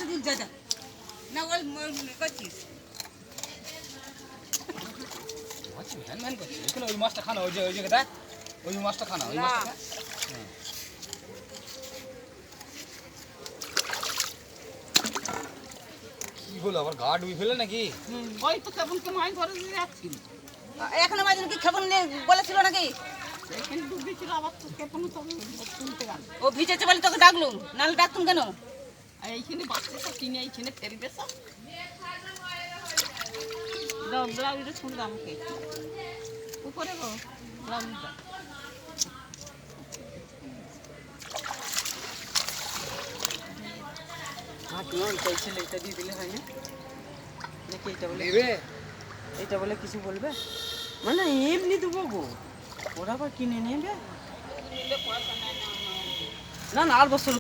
মাছটা তুল যা যা না ওই করছিস মাছ ম্যান করছিস এখানে ওই মাছটা খানা ওই যে দেখ ওই মাছটা খানা ওই মাছটা কি হলো আবার গা ডুবি ফেলে নাকি ওই তো কেমন কেমন করে যাচ্ছি এখনো মাঝে কি খাবার নিয়ে বলেছিল নাকি এখানে ডুবি ছিল আবার তো কেমন তবে তুলতে গেল ও ভিজেছে বলে তোকে ডাকলুম নাহলে ডাকতুম কেন আর এইখানে বাচ্চা সব কিনে এইখানে ফেলবে সব দাও ব্লাউজটা ছুঁড়ে দাও আমাকে উপরে গো ব্লাউজটা এটা দিয়ে দিলে হয় না নাকি এটা বলে নেবে এটা বলে কিছু বলবে মানে এমনি দেবো গো ওরা আবার কিনে নেবে না না আর বছর